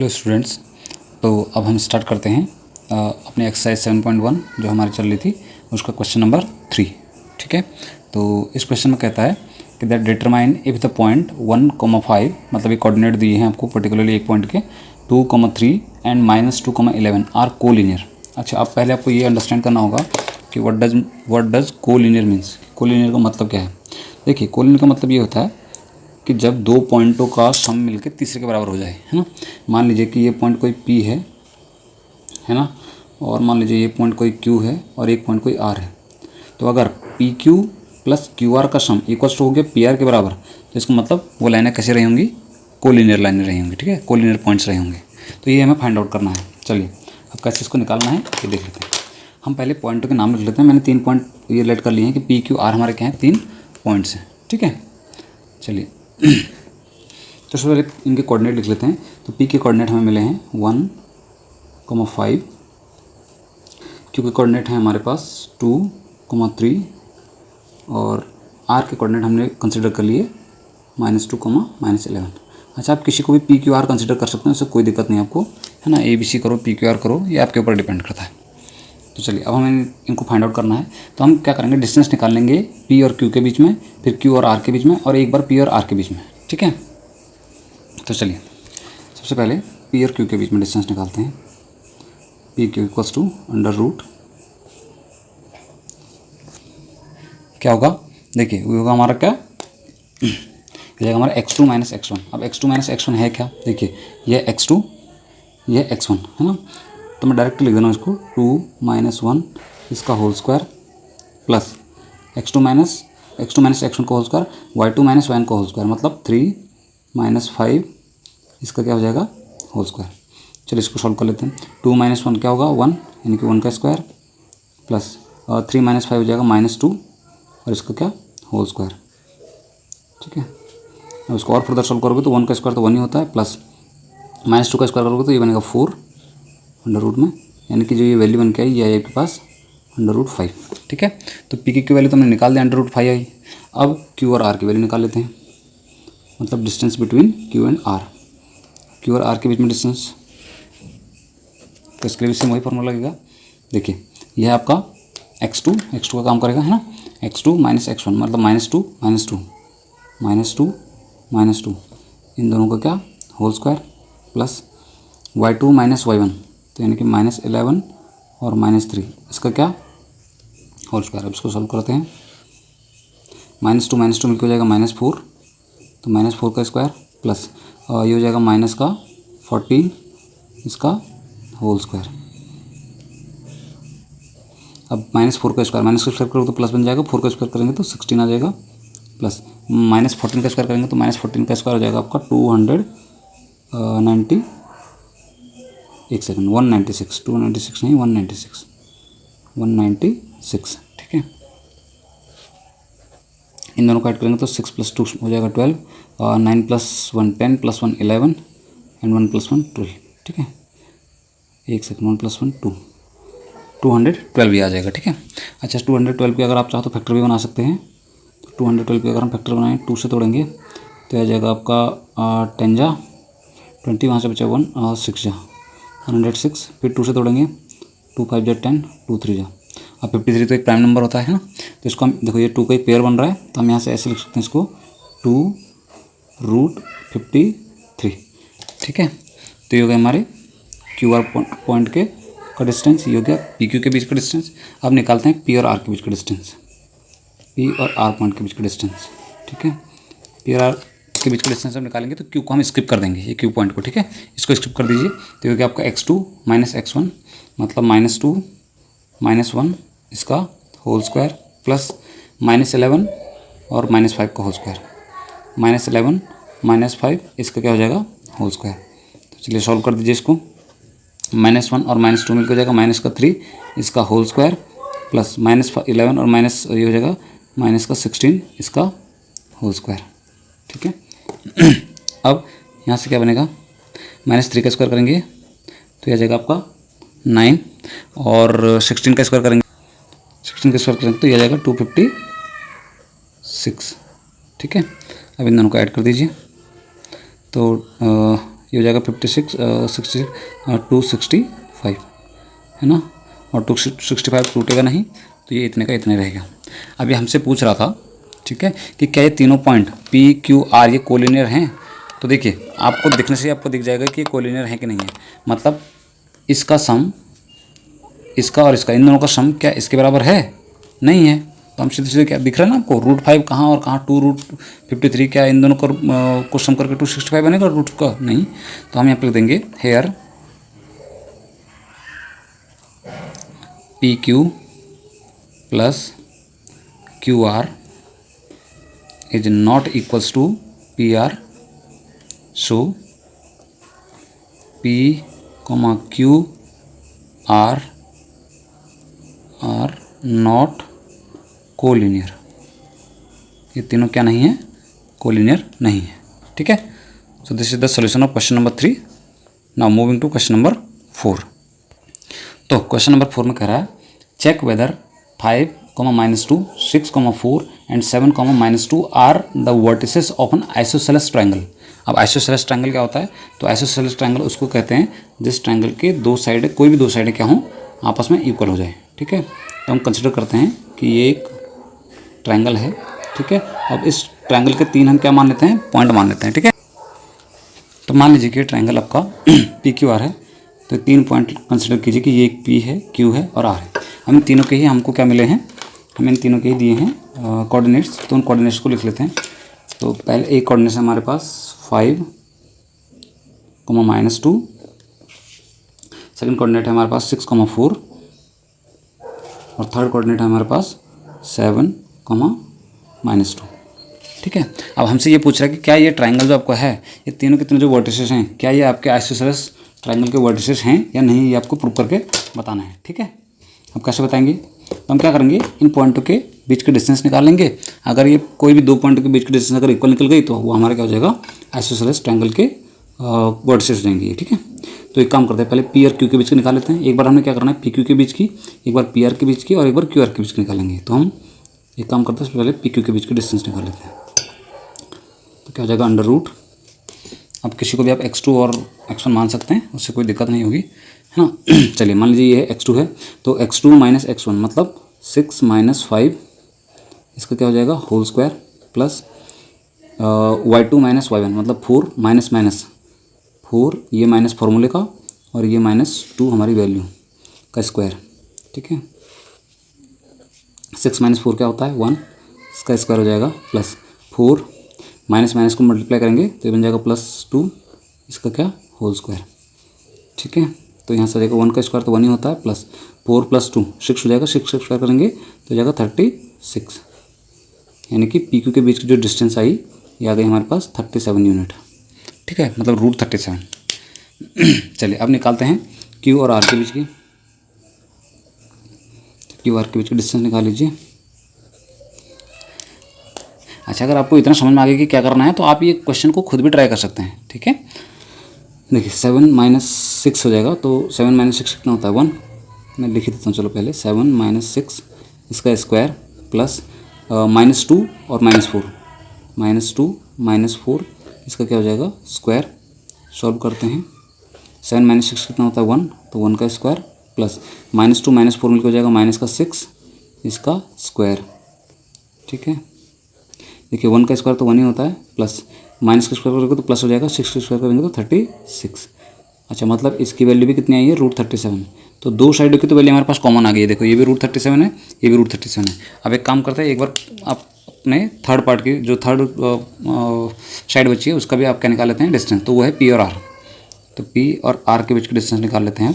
Hello students. तो अब हम स्टार्ट करते हैं अपने एक्सरसाइज 7.1 जो हमारी चल रही थी उसका क्वेश्चन नंबर 3। ठीक है, तो इस क्वेश्चन में कहता है कि that determine if the point 1,5 मतलब ये कोऑर्डिनेट दिए हैं आपको पर्टिकुलरली एक पॉइंट के 2,3 एंड -2,11 आर कोलिनियर। अच्छा, अब पहले आपको ये अंडरस्टैंड करना होगा कि what does collinear means. Collinear का मतलब क्या है। देखिए, कोलिनियर का मतलब ये होता है कि जब दो पॉइंटों का सम मिलकर तीसरे के बराबर हो जाए, है ना। मान लीजिए कि ये पॉइंट कोई P है ना, और मान लीजिए ये पॉइंट कोई Q है और एक पॉइंट कोई R है। तो अगर PQ प्लस QR का सम इक्वल्स टू हो गया PR के बराबर, तो इसका मतलब वो लाइनें कैसे रही होंगी, कोलिनियर लाइनें रही होंगी। ठीक है, कोलिनियर पॉइंट्स रहे होंगे। तो ये हमें फाइंड आउट करना है। चलिए अब कैसे इसको निकालना है ये देख लेते हैं। हम पहले पॉइंटों के नाम लिख लेते हैं। मैंने 3 पॉइंट ये लेट कर लिए हैं कि PQR हमारे क्या हैं, 3 पॉइंट्स हैं। ठीक है, चलिए तो सबसे पहले इनके कोऑर्डिनेट लिख लेते हैं। तो P के कोऑर्डिनेट हमें मिले हैं 1,5, Q के कोऑर्डिनेट हैं हमारे पास 2,3 और R के कोऑर्डिनेट हमने कंसिडर कर लिए -2, -11। अच्छा, आप किसी को भी PQR कंसिडर कर सकते हैं, उससे कोई दिक्कत नहीं आपको, है ना। ABC करो, PQR करो, ये आपके ऊपर डिपेंड करता है। तो चलिए अब हमें इनको फाइंड आउट करना है। तो हम क्या करेंगे, डिस्टेंस निकाल लेंगे P और Q के बीच में, फिर Q और R के बीच में, और एक बार P और R के बीच में। ठीक है, तो चलिए सबसे पहले P और Q के बीच में डिस्टेंस निकालते हैं। PQ equals to under root क्या होगा, देखिए वो होगा हमारा क्या, ये हमारा x2 - x1। अब x2 - x1 है क्या, देखिए ये x2 ये x1 है ना। तो मैं डायरेक्ट लिख देना इसको 2 - 1 इसका whole square plus x2 - x1 का होल स्क्वायर, y2 - y1 का होल स्क्वायर, मतलब 3 - 5 इसका क्या हो जाएगा, होल स्क्वायर। चलिए इसको सॉल्व कर लेते हैं। 2 - 1 क्या होगा, 1 यानी कि 1 का स्क्वायर प्लस 3 - 5 हो जाएगा -2 और इसका क्या, होल स्क्वायर। ठीक है, अब इसको और फर्दर सॉल्व करोगे तो 1 का स्क्वायर तो 1 ही होता है, प्लस -2 का स्क्वायर करोगे तो ये बनेगा 4 अंडर रूट में, यानी कि जो ये वैल्यू बन के आई ये आई आपके पास अंडर रूट 5। ठीक है, तो P की वैल्यू तो हमने निकाल दिया, अंडर रूट 5 आई। अब Q और R की वैल्यू निकाल लेते हैं, मतलब distance between Q and R। Q और R के बीच में डिस्टेंस, तो इसके लिए भी सेम वही फॉर्मूला लगेगा। देखिए यह है आपका x2 का काम करेगा, है ना। x2 - x1 मतलब -2 -2 इन दोनों का क्या, whole square plus y2 - y1 तो यानी कि -11 और -3 इसका क्या, होल स्क्वायर। अब इसको सॉल्व करते हैं। -2 मिलकर हो जाएगा -4, तो -4 का स्क्वायर प्लस ये हो जाएगा माइनस का 14 इसका होल स्क्वायर। अब -4 का स्क्वायर करोगे तो प्लस बन जाएगा, 4 का स्क्वायर करेंगे तो 16 आ जाएगा, प्लस -14 का स्क्वायर करेंगे तो -14 का स्क्वायर हो जाएगा आपका 290, एक सेकंड 196, 296 नहीं 196। ठीक है, इन दोनों को ऐड करेंगे तो 6 + 2 हो जाएगा 12 और 9 + 1 10 + 1 11 एंड 1 + 1 12। ठीक है, एक सेकंड 1 + 1 2 212 भी आ जाएगा। ठीक है, अच्छा 212 की अगर आप चाहो तो फैक्टर भी बना सकते हैं। तो 212 की अगर हम फैक्टर बनाएं 2 से तोड़ेंगे तो आ जाएगा आपका 10 जा 20, वहाँ से बचा 1 और 6 जा 106, फिर 2 से तोड़ेंगे 2 5 जा 10 2 3 जा। अब 53 तो एक प्राइम नंबर होता है ना, तो इसको हम देखो ये 2 का एक पेयर बन रहा है, तो हम यहाँ से ऐसे लिख सकते हैं इसको 2√53। ठीक है, तो ये हो गया हमारे QR पॉइंट के का डिस्टेंस, ये हो गया PQ के बीच का डिस्टेंस। अब निकालते हैं P और R के बीच का डिस्टेंस, P और R पॉइंट के बीच का डिस्टेंस। ठीक है, P और R के बीच का डिस्टेंस हम निकालेंगे तो Q को हम स्किप कर देंगे, ये Q पॉइंट को। ठीक है, इसको स्किप कर दीजिए, तो ये हो गया आपका x2 - x1 मतलब -2 - 1 इसका होल स्क्वायर प्लस -11 और -5 का होल स्क्वायर, -11 -5 इसका क्या हो जाएगा, होल स्क्वायर। तो चलिए सॉल्व कर दीजिए इसको। -1 और -2 मिलकर हो जाएगा -3 इसका होल स्क्वायर प्लस -11 और माइनस ये हो जाएगा -16 इसका होल स्क्वायर। ठीक है, अब यहाँ से क्या बनेगा, -3 का स्क्वायर करेंगे तो यह आ जाएगा आपका 9 और 16 का स्क्वायर करेंगे तो यह आ जाएगा 256। ठीक है, अब इन दोनों को ऐड कर दीजिए, तो ये हो जाएगा 56 60 265 है ना, और 265 टूटेगा नहीं, तो ये इतने का इतने रहेगा। अब ये हमसे पूछ रहा था, ठीक है, कि क्या ये तीनों पॉइंट पी क्यू आर ये कोलिनियर हैं। तो देखिए आपको दिखने से आपको दिख जाएगा कि ये कोलिनियर है कि नहीं है। मतलब इसका सम, इसका और इसका, इन दोनों का सम क्या इसके बराबर है, नहीं है। तो हम सीधे सीधे क्या दिख रहा है ना आपको, √5 कहाँ और कहाँ, 2√53, क्या इन दोनों को सम करके 265 बनेगा रूट का, नहीं। तो हम यहाँ पे लिख देंगे here P Q plus Q R is not equals to P R, so P Q R not collinear. ये तीनों क्या नहीं है, कोलिनियर नहीं है, ठीक है। So this is the solution of question number 3। Now moving to question number 4। तो क्वेश्चन नंबर 4 में कह रहा है check whether 5, -2, 6, 4 and 7, -2 are the vertices of an isosceles triangle. अब आइसोसेलेस ट्रायंगल क्या होता है, तो आइसोसेलेस ट्रायंगल उसको कहते हैं जिस ट्रायंगल के दो साइड, कोई भी दो साइडें क्या हों, आपस में इक्वल हो जाए, ठीक है। तो हम कंसिडर करते हैं कि ये एक ट्रायंगल है, ठीक है। अब इस ट्रायंगल के 3 हम क्या मान लेते हैं, पॉइंट मान लेते हैं, ठीक है। तो मान लीजिए कि ट्रायंगल आपका पी क्यू आर है, तो 3 पॉइंट कंसिडर कीजिए कि ये एक पी है, क्यू है और आर है। हम इन तीनों के ही हमको क्या मिले हैं, हम इन तीनों के ही दिए हैं कोऑर्डिनेट्स। तो उन कोऑर्डिनेट्स को लिख लेते हैं। तो पहले एक कोऑर्डिनेट है हमारे पास 5, -2, सेकंड कोऑर्डिनेट है हमारे पास 6, 4 और थर्ड कोऑर्डिनेट है हमारे पास 7, -2, ठीक है। अब हमसे ये पूछ रहा है कि क्या ये ट्रायंगल जो आपको है, ये तीनों के तीनों जो वर्टिसेस हैं, क्या ये आपके आइसोसेलेस ट्रायंगल के वर्टिसेस हैं या नहीं, ये आपको प्रूव करके बताना है, ठीक है। अब कैसे बताएंगे, तो हम क्या करेंगे, इन पॉइंटों के बीच के डिस्टेंस निकालेंगे। अगर ये कोई भी दो पॉइंटों के बीच की डिस्टेंस अगर इक्वल निकल गई तो वो हमारा क्या हो जाएगा, आइसोसेलेस ट्रायंगल के वर्टिसेस हो जाएंगे, ठीक है। तो एक काम करते हैं, पहले पी और क्यू के बीच की निकाल लेते हैं। एक बार हमने क्या करना है, पी क्यू के बीच की, एक बार पी आर के बीच की और एक बार क्यू आर के बीच की निकालेंगे। तो हम एक काम करते हैं, पहले पी क्यू के बीच की डिस्टेंस निकाल लेते हैं। तो क्या हो जाएगा, अंडर रूट, अब किसी को भी आप x2 और x1 मान सकते हैं, उससे कोई दिक्कत नहीं होगी, है ना। चलिए मान लीजिए ये x2 है, तो x2 - x1 मतलब 6 - 5, इसका क्या हो जाएगा whole square, plus y2 - y1 मतलब 4 माइनस 4, ये माइनस फार्मूले का और ये -2 हमारी वैल्यू का स्क्वायर, ठीक है। 6 - 4 क्या होता है 1, इसका स्क्वायर हो जाएगा, प्लस 4 माइनस को मल्टीप्लाई करेंगे तो ये बन जाएगा +2, इसका क्या होल स्क्वायर, ठीक है। तो यहाँ से आ जाएगा 1 का स्क्वायर तो 1 ही होता है, प्लस 4 + 2 6 हो जाएगा, 6 का स्क्वायर करेंगे तो जाएगा 36, यानी कि पी क्यू के बीच की जो डिस्टेंस आई ये आ गई हमारे पास 37 यूनिट, ठीक है, मतलब √37। चलिए अब निकालते हैं क्यू और आर के बीच की। क्यू आर के बीच की डिस्टेंस निकाल लीजिए। अच्छा, अगर आपको इतना समझ में आ गया कि क्या करना है तो आप ये क्वेश्चन को खुद भी ट्राई कर सकते हैं, ठीक है। देखिए 7 - 6 हो जाएगा, तो 7 - 6 कितना होता है 1, मैं लिख ही देता हूँ। चलो पहले 7 - 6 इसका स्क्वायर, प्लस -2 और -4, -2 - 4 इसका क्या हो जाएगा स्क्वायर। सॉल्व करते हैं, 7 - 6 कितना होता है 1, तो 1 का स्क्वायर, प्लस -2 - 4 मिलकर हो जाएगा -6 इसका स्क्वायर, ठीक है। देखिए 1 का स्क्वायर तो 1 ही होता है, प्लस माइनस का स्क्वायर करोगे तो प्लस हो जाएगा, 6 का स्क्वायर करेंगे तो 36। अच्छा, मतलब इसकी वैल्यू भी कितनी आई है √37। तो दो साइडों की तो वैल्यू हमारे पास कॉमन आ गई है। देखो ये भी √37 है, ये भी √37 है। अब एक काम करते हैं, एक बार आप अपने थर्ड पार्ट की जो थर्ड साइड बची है उसका भी आप क्या निकाल लेते हैं डिस्टेंस, तो वो है पी और आर। तो पी और आर के बीच की डिस्टेंस निकाल लेते हैं।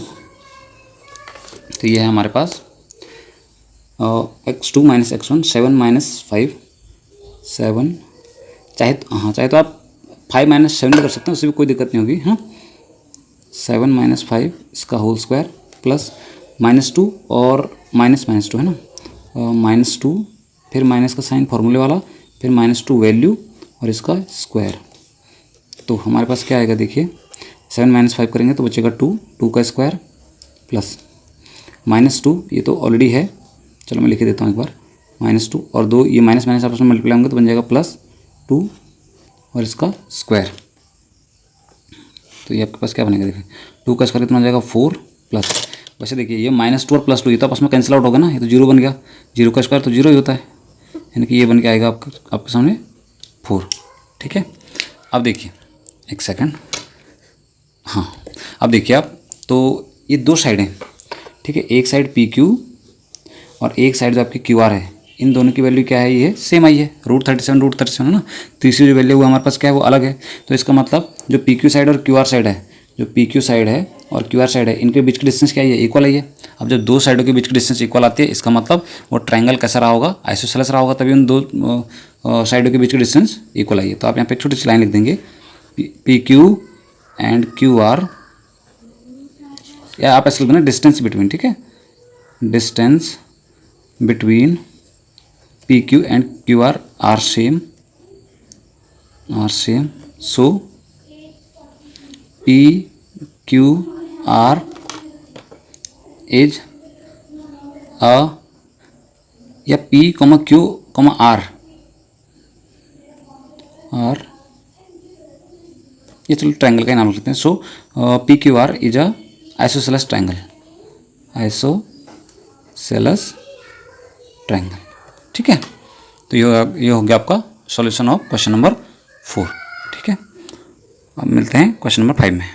तो ये है हमारे पास x2 - x1 7 - 5 7, चाहे तो आप 5 - 7 भी कर सकते हैं, उससे भी कोई दिक्कत नहीं होगी, हाँ। 7 - 5 इसका होल स्क्वायर, प्लस -2 और -2 है ना, -2 फिर माइनस का साइन फार्मूले वाला, फिर -2 वैल्यू और इसका स्क्वायर। तो हमारे पास क्या आएगा, देखिए 7 - 5 करेंगे तो बचेगा 2 का स्क्वायर, प्लस -2 ये तो ऑलरेडी है, चलो मैं लिख देता हूँ एक बार, -2 और 2 ये माइनस आपस में मल्टीप्लाई होंगे तो बन जाएगा +2 और इसका स्क्वायर, तो ये आपके पास क्या बनेगा, देखिए 2 का स्क्वायर कितना हो जाएगा 4 प्लस, वैसे देखिए ये -2 और +2 ये तो आपस में कैंसिल आउट होगा ना, ये तो 0 बन गया, 0 का स्क्वायर तो 0 ही होता है, यानी कि ये बन के आएगा आपके सामने 4। ठीक है, अब देखिए एक सेकंड, हाँ अब देखिए आप, तो ये 2 साइड हैं, ठीक है, एक साइड PQ और एक साइड जो आपकी QR है, इन दोनों की वैल्यू क्या है, ये सेम आई है, √37 है ना। तीसरी जो वैल्यू है हमारे पास क्या है, वो अलग है। तो इसका मतलब जो PQ साइड और QR साइड है, जो PQ साइड है और QR साइड है, इनके बीच की डिस्टेंस क्या है, इक्वल है। अब जब 2 साइडों के बीच की डिस्टेंस इक्वल आती है, इसका मतलब वो ट्रायंगल कैसा रहा होगा, आइसोसेलेस रहा होगा, तभी उन 2 साइडों के बीच की डिस्टेंस इक्वल आई है। तो आप यहाँ पे एक छोटी सी लाइन लिख देंगे, PQ एंड QR, या आप ऐसे लिख देना डिस्टेंस बिटवीन, ठीक है, distance between PQ and QR are same, so PQR is a, या P, Q, R, ये चलो ट्रायंगल का नाम लिखते हैं। सो PQR is a isosceles triangle, isosceles triangle. ठीक है, तो ये हो गया आपका सॉल्यूशन ऑफ क्वेश्चन नंबर 4। ठीक है, अब मिलते हैं क्वेश्चन नंबर 5 में।